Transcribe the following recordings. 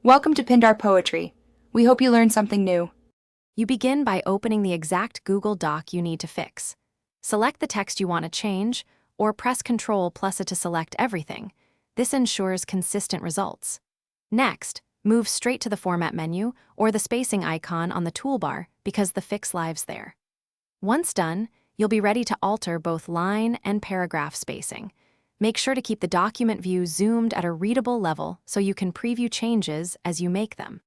Welcome to Pindar Poetry. We hope you learned something new. You begin by opening the exact Google Doc you need to fix. Select the text you want to change, or press Ctrl+A to select everything. This ensures consistent results. Next, move straight to the Format menu or the spacing icon on the toolbar because the fix lives there. Once done, you'll be ready to alter both line and paragraph spacing. Make sure to keep the document view zoomed at a readable level so you can preview changes as you make them.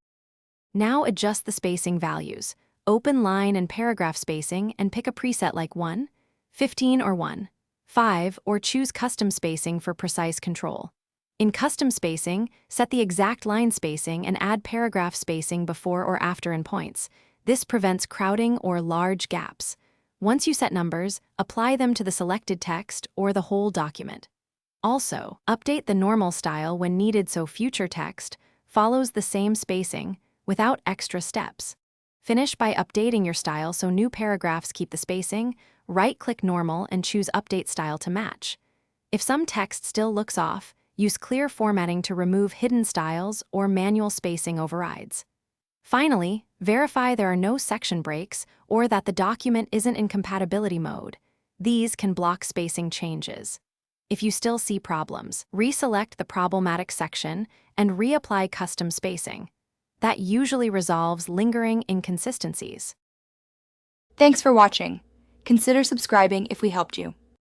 Now adjust the spacing values. Open line and paragraph spacing and pick a preset like 1, 15 or 1, 5, or choose custom spacing for precise control. In custom spacing, set the exact line spacing and add paragraph spacing before or after in points. This prevents crowding or large gaps. Once you set numbers, apply them to the selected text or the whole document. Also, update the normal style when needed so future text follows the same spacing without extra steps. Finish by updating your style so new paragraphs keep the spacing. Right-click Normal and choose Update Style to match. If some text still looks off, use clear formatting to remove hidden styles or manual spacing overrides. Finally, verify there are no section breaks or that the document isn't in compatibility mode. These can block spacing changes. If you still see problems, reselect the problematic section and reapply custom spacing. That usually resolves lingering inconsistencies. Thanks for watching. Consider subscribing if we helped you.